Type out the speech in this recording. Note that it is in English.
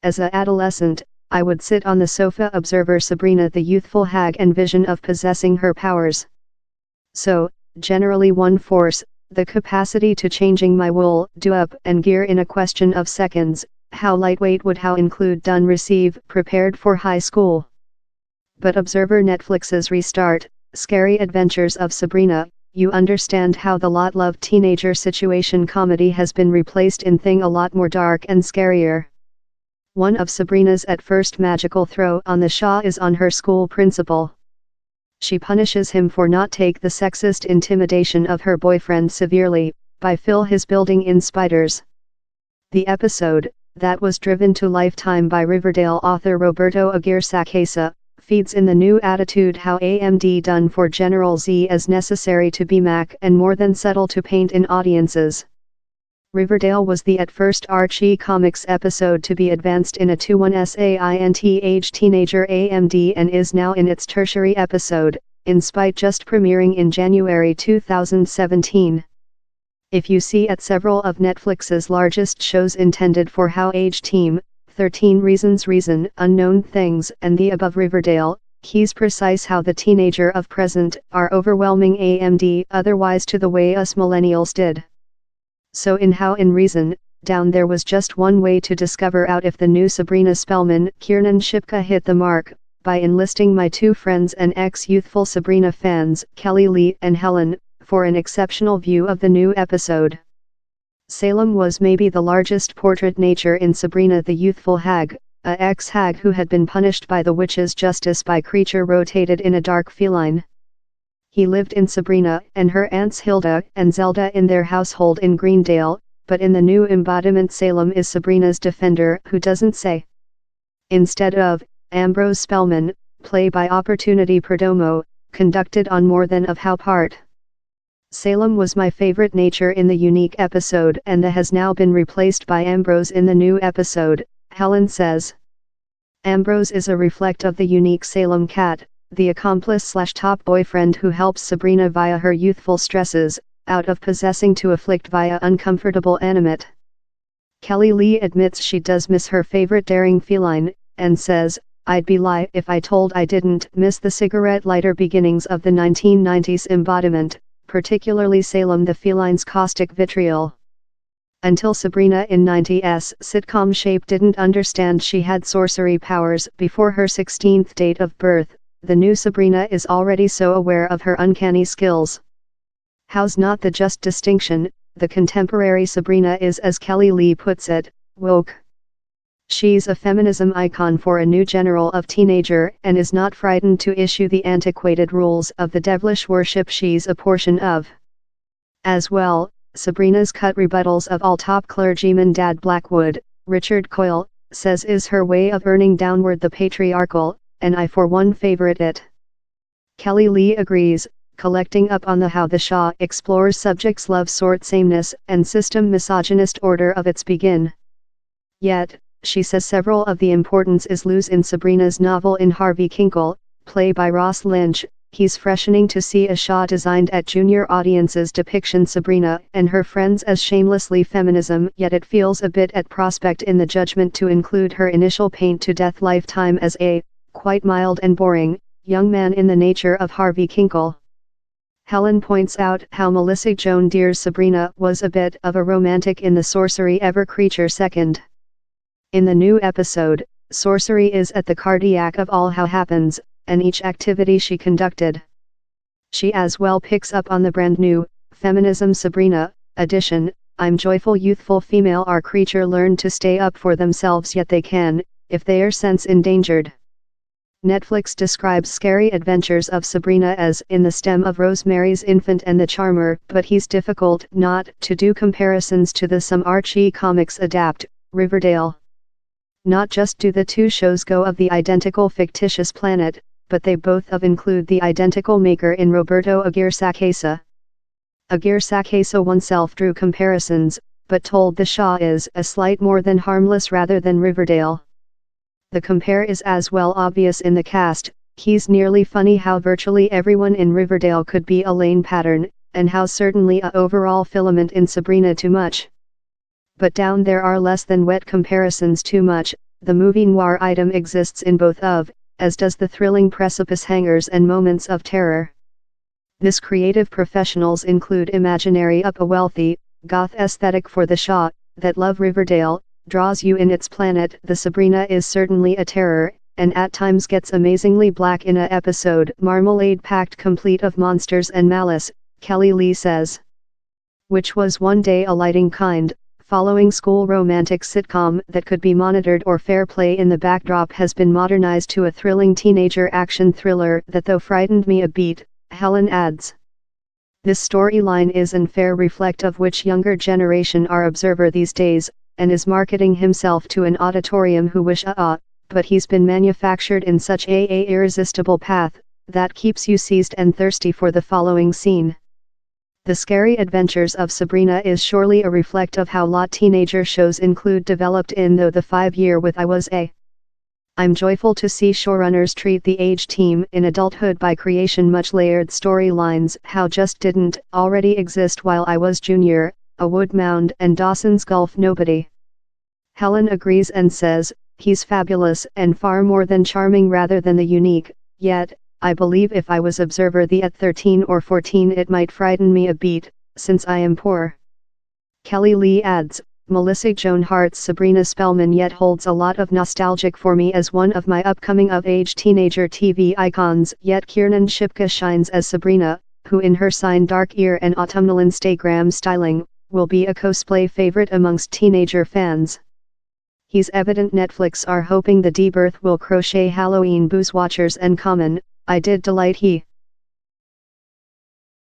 As a adolescent, I would sit on the sofa observe Sabrina the youthful hag and vision of possessing her powers. So, generally one force, the capacity to changing my wool, do up and gear in a question of seconds, how lightweight would how include done receive, prepared for high school. But observer Netflix's restart, Scary Adventures of Sabrina, you understand how the lot-loved teenager situation comedy has been replaced in thing a lot more dark and scarier. One of Sabrina's at first magical throw on the Shah is on her school principal. She punishes him for not take the sexist intimidation of her boyfriend severely, by fill his building in spiders. The episode, that was driven to lifetime by Riverdale author Roberto Aguirre Sacasa, feeds in the new attitude how AMD done for General Z as necessary to be Mac and more than subtle to paint in audiences. Riverdale was the at first Archie Comics episode to be advanced in a 21SAINT age teenager AMD and is now in its tertiary episode, in spite just premiering in January 2017. If you see at several of Netflix's largest shows intended for how age team, 13 Reasons Unknown Things and the above Riverdale, he's precise how the teenager of present are overwhelming AMD otherwise to the way us millennials did. So in How in Reason, down there was just one way to discover out if the new Sabrina Spellman, Kiernan Shipka hit the mark, by enlisting my two friends and ex-youthful Sabrina fans, Kelly Lee and Helen, for an exceptional view of the new episode. Salem was maybe the largest portrait nature in Sabrina the youthful hag, a ex-hag who had been punished by the witch's justice by creature rotated in a dark feline. He lived in Sabrina and her aunts Hilda and Zelda in their household in Greendale, but in the new embodiment Salem is Sabrina's defender who doesn't say. Instead of, Ambrose Spellman, play by Opportunity Perdomo, conducted on more than of how part. Salem was my favorite nature in the unique episode and that has now been replaced by Ambrose in the new episode, Helen says. Ambrose is a reflect of the unique Salem cat, the accomplice/top boyfriend who helps Sabrina via her youthful stresses, out of possessing to afflict via uncomfortable animate. Kelly Lee admits she does miss her favorite daring feline, and says, I'd be lie if I told I didn't miss the cigarette lighter beginnings of the 1990s embodiment, particularly Salem the feline's caustic vitriol. Until Sabrina in 90s sitcom shape didn't understand she had sorcery powers before her 16th date of birth, the new Sabrina is already so aware of her uncanny skills. How's not the just distinction, the contemporary Sabrina is, as Kelly Lee puts it, woke. She's a feminism icon for a new general of teenager and is not frightened to issue the antiquated rules of the devilish worship she's a portion of. As well, Sabrina's cut rebuttals of all top clergyman Dad Blackwood, Richard Coyle, says is her way of earning downward the patriarchal, and I for one favorite it. Kelly Lee agrees, collecting up on the how the Shah explores subjects love sort sameness and system misogynist order of its begin. Yet, she says several of the importance is lose in Sabrina's novel in Harvey Kinkle, play by Ross Lynch. He's freshening to see a Shah designed at junior audiences depiction Sabrina and her friends as shamelessly feminism, yet it feels a bit at prospect in the judgment to include her initial paint to death lifetime as a, quite mild and boring, young man in the nature of Harvey Kinkle. Helen points out how Melissa Joan Dear's Sabrina was a bit of a romantic in the sorcery ever creature second. In the new episode, sorcery is at the cardiac of all how happens, and each activity she conducted. She as well picks up on the brand new, Feminism Sabrina, edition, I'm joyful youthful female our creature learn to stay up for themselves yet they can, if they are sense endangered. Netflix describes Scary Adventures of Sabrina as in the stem of Rosemary's Infant and the Charmer, but he's difficult not to do comparisons to the some Archie Comics adapt, Riverdale. Not just do the two shows go of the identical fictitious planet, but they both of include the identical maker in Roberto Aguirre Sacasa. Aguirre Sacasa oneself drew comparisons, but told the Shah is a slight more than harmless rather than Riverdale. The compare is as well obvious in the cast. He's nearly funny how virtually everyone in Riverdale could be a Lane pattern, and how certainly a overall filament in Sabrina too much. But down there are less than wet comparisons too much, the movie noir item exists in both of, as does the thrilling precipice hangers and moments of terror. This creative professionals include imaginary up a wealthy, goth aesthetic for the Shaw, that love Riverdale, draws you in its planet. The Sabrina is certainly a terror, and at times gets amazingly black in a episode. Marmalade packed complete of monsters and malice, Kelly Lee says. Which was one day a lighting kind, following school romantic sitcom that could be monitored or fair play in the backdrop has been modernized to a thrilling teenager action thriller that though frightened me a beat, Helen adds. This storyline is an fair reflect of which younger generation are observer these days, and is marketing himself to an auditorium who wish but he's been manufactured in such a irresistible path, that keeps you seized and thirsty for the following scene. The Scary Adventures of Sabrina is surely a reflect of how lot teenager shows include developed in though the 5-year with I was a. I'm joyful to see showrunners treat the age team in adulthood by creation much layered storylines how just didn't already exist while I was junior, a Wood Mound and Dawson's Gulf nobody. Helen agrees and says, he's fabulous and far more than charming rather than the unique, yet, I believe if I was observer the at 13 or 14 it might frighten me a beat, since I am poor. Kelly Lee adds, Melissa Joan Hart's Sabrina Spellman yet holds a lot of nostalgic for me as one of my upcoming of-age teenager TV icons, yet Kiernan Shipka shines as Sabrina, who in her signed dark ear and autumnal Instagram styling, will be a cosplay favorite amongst teenager fans. He's evident Netflix are hoping the debirth will crochet Halloween booze watchers and common, I did delight he.